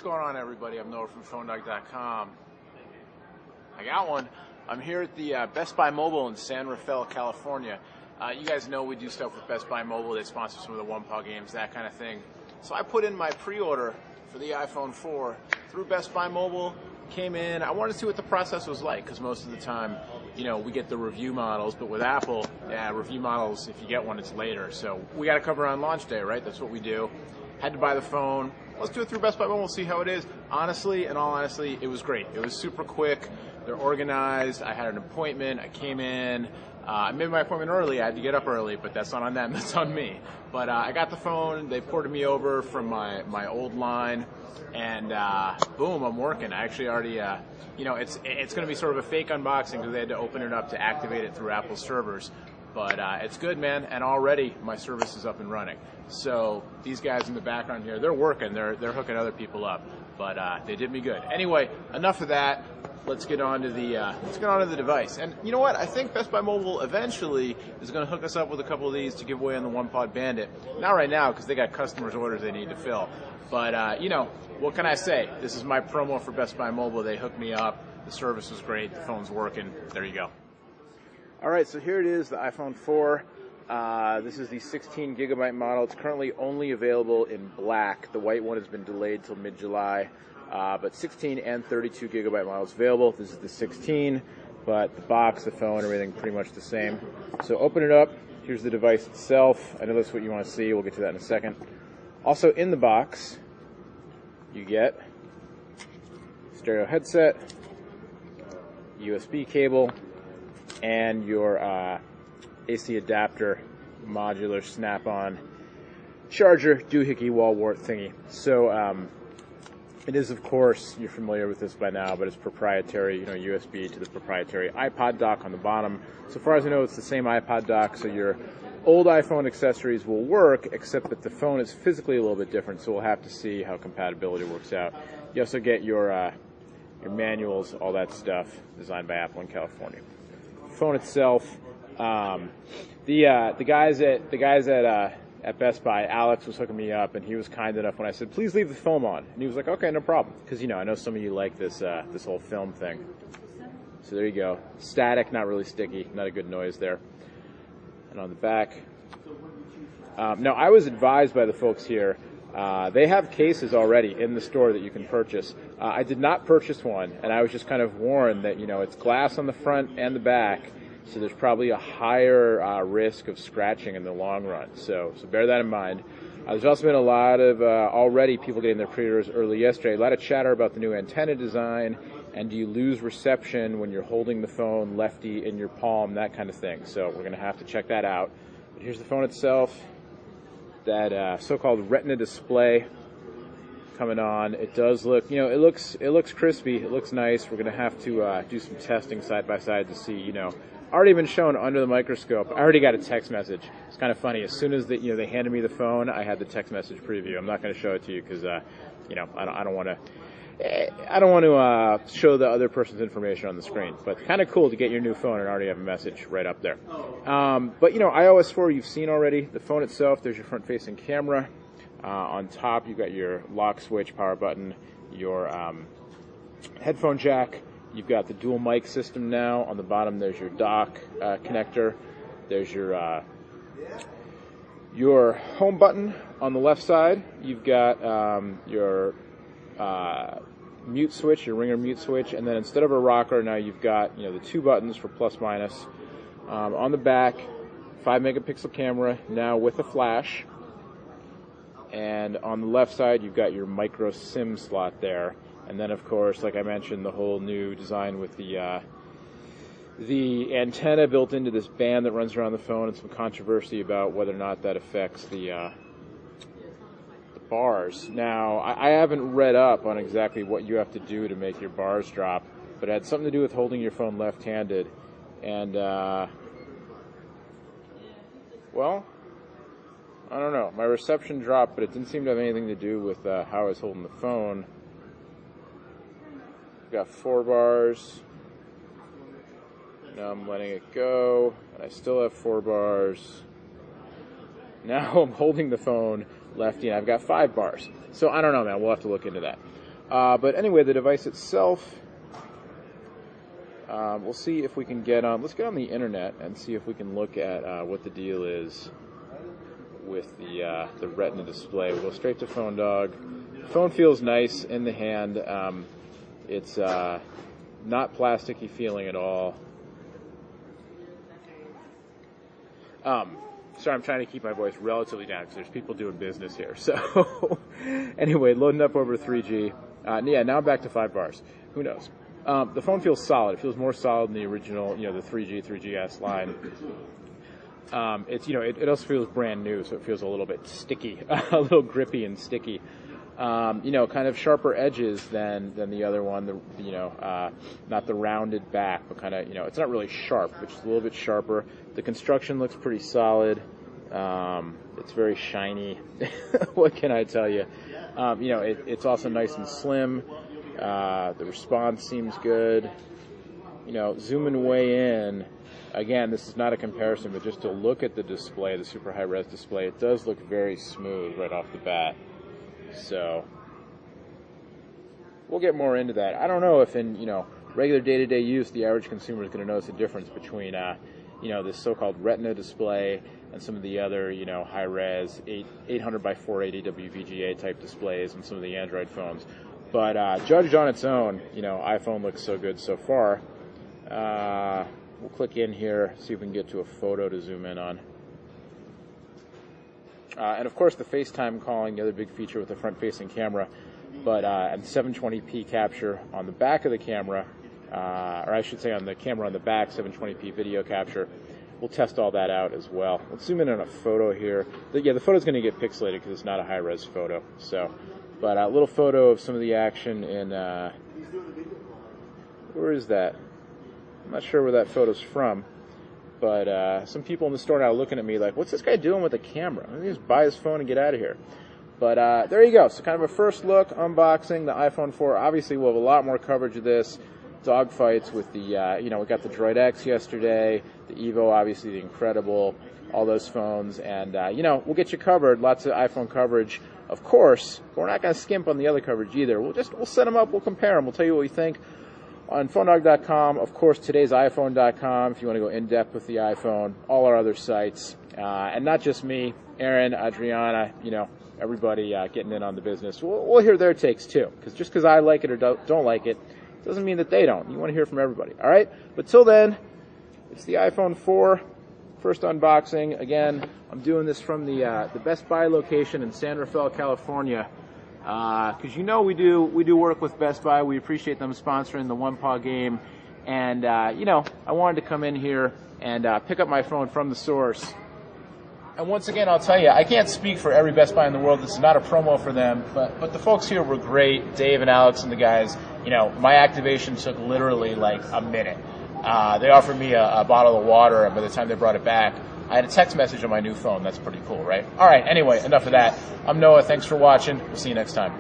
going on, everybody? I'm Noah from PhoneDog.com. I got one. I'm here at the Best Buy Mobile in San Rafael, California. You guys know we do stuff with Best Buy Mobile. They sponsor some of the one-paw games, that kind of thing. So I put in my pre-order for the iPhone 4 through Best Buy Mobile. Came in. I wanted to see what the process was like, because most of the time, you know, we get the review models, but with Apple, review models, if you get one, it's later. So we got to cover on launch day, right? That's what we do. Had to buy the phone. Let's do it through Best Buy Mobile, see how it is. Honestly, in all honesty, it was great. It was super quick. They're organized. I had an appointment. I came in. I made my appointment early. I had to get up early, but that's not on them. That's on me. But I got the phone. They ported me over from my old line. And boom, I'm working. I actually already, it's going to be sort of a fake unboxing because they had to open it up to activate it through Apple servers. But it's good, man. And already my service is up and running. So these guys in the background here, they're working. They're hooking other people up. But they did me good. Anyway, enough of that. Let's get on to the device. And you know what? I think Best Buy Mobile eventually is going to hook us up with a couple of these to give away on the One-Pod Bandit. Not right now because they got customers' orders they need to fill. But what can I say? This is my promo for Best Buy Mobile. They hooked me up. The service was great. The phone's working. There you go. All right, so here it is, the iPhone 4. This is the 16 gigabyte model. It's currently only available in black. The white one has been delayed till mid-July. But 16 and 32 gigabyte models available. This is the 16, but the box, the phone, everything pretty much the same. So open it up. Here's the device itself. I know that's what you want to see. We'll get to that in a second. Also in the box, you get stereo headset, USB cable, and your AC adapter, modular snap-on charger, doohickey wall wart thingy. So it is, of course, you're familiar with this by now, but it's proprietary, USB to the proprietary iPod dock on the bottom. So far as I know, it's the same iPod dock, so your old iPhone accessories will work, except that the phone is physically a little bit different, so we'll have to see how compatibility works out. You also get your manuals, all that stuff, designed by Apple in California. Phone itself, the guys at Best Buy, Alex was hooking me up, and he was kind enough when I said, please leave the film on. And he was like, okay, no problem. Because, I know some of you like this whole film thing. So there you go. Static, not really sticky, not a good noise there. And on the back. Now, I was advised by the folks here, they have cases already in the store that you can purchase. I did not purchase one, and I was just kind of warned that, it's glass on the front and the back. So there's probably a higher risk of scratching in the long run. So bear that in mind. There's also been a lot of already people getting their pre-orders early yesterday. A lot of chatter about the new antenna design, and do you lose reception when you're holding the phone lefty in your palm, that kind of thing. So we're going to have to check that out. But here's the phone itself. That so-called Retina display coming on. It does look, it looks crispy. It looks nice. We're going to have to do some testing side by side to see, already been shown under the microscope. I already got a text message. It's kind of funny. As soon as they handed me the phone, I had the text message preview. I'm not going to show it to you because, I don't want to show the other person's information on the screen. But kind of cool to get your new phone and already have a message right up there. But iOS 4 you've seen already. The phone itself, there's your front-facing camera. On top, you've got your lock switch, power button, your headphone jack. You've got the dual mic system now. On the bottom, there's your dock connector. There's your home button on the left side. You've got your mute switch, your ringer mute switch, and then instead of a rocker, now you've got the two buttons for plus minus. On the back, 5-megapixel camera now with a flash. And on the left side, you've got your micro SIM slot there. And then, of course, like I mentioned, the whole new design with the antenna built into this band that runs around the phone, and some controversy about whether or not that affects the bars. Now, I haven't read up on exactly what you have to do to make your bars drop, but it had something to do with holding your phone left-handed. And, well, I don't know. My reception dropped, but it didn't seem to have anything to do with how I was holding the phone. Got 4 bars. Now I'm letting it go, and I still have 4 bars. Now I'm holding the phone lefty, and I've got 5 bars. So I don't know, man. We'll have to look into that. But anyway, the device itself, we'll see if we can get on. Let's get on the internet and see if we can look at what the deal is with the Retina display. We'll go straight to Phone Dog. The phone feels nice in the hand. It's not plasticky feeling at all. Sorry, I'm trying to keep my voice relatively down because there's people doing business here. So anyway, loading up over 3G. Yeah, now I'm back to 5 bars. Who knows? The phone feels solid. It feels more solid than the original, the 3G, 3GS line. It's, it also feels brand new, so it feels a little bit sticky, a little grippy and sticky. Kind of sharper edges than the other one. Not the rounded back, but kind of, it's not really sharp, but just a little bit sharper. The construction looks pretty solid. It's very shiny. What can I tell you? It's also nice and slim. The response seems good. Zooming way in. Again, this is not a comparison, but just to look at the display, the super high-res display, it does look very smooth right off the bat. So we'll get more into that. I don't know if in regular day-to-day use, the average consumer is going to notice a difference between this so-called Retina display and some of the other high-res 800 by 480 WVGA type displays and some of the Android phones. But judged on its own, iPhone looks so good so far. We'll click in here, see if we can get to a photo to zoom in on. And of course, the FaceTime calling, the other big feature with the front-facing camera, but and 720p capture on the back of the camera, or I should say on the camera on the back, 720p video capture. We'll test all that out as well. Let's zoom in on a photo here. The photo's going to get pixelated because it's not a high-res photo. So, but a little photo of some of the action in. Where is that? I'm not sure where that photo's from. But some people in the store now are looking at me like, what's this guy doing with a camera? Let me just buy his phone and get out of here. But there you go. So kind of a first look, unboxing the iPhone 4. Obviously, we'll have a lot more coverage of this. Dogfights with the, we got the Droid X yesterday, the Evo, obviously the Incredible, all those phones. And, we'll get you covered. Lots of iPhone coverage, of course. But we're not going to skimp on the other coverage either. We'll set them up. We'll compare them. We'll tell you what we think. On PhoneDog.com, of course, today's iPhone.com, if you want to go in-depth with the iPhone, all our other sites, and not just me, Aaron, Adriana, everybody getting in on the business. We'll hear their takes, too, because just because I like it or don't like it doesn't mean that they don't. You want to hear from everybody, all right? But till then, it's the iPhone 4, first unboxing. Again, I'm doing this from the Best Buy location in San Rafael, California. Because we do work with Best Buy. We appreciate them sponsoring the One Paw game. And, I wanted to come in here and pick up my phone from the source. And once again, I'll tell you, I can't speak for every Best Buy in the world. This is not a promo for them. But the folks here were great, Dave and Alex and the guys. My activation took literally like a minute. They offered me a bottle of water, and by the time they brought it back, I had a text message on my new phone. That's pretty cool, right? All right, anyway, enough of that. I'm Noah. Thanks for watching. We'll see you next time.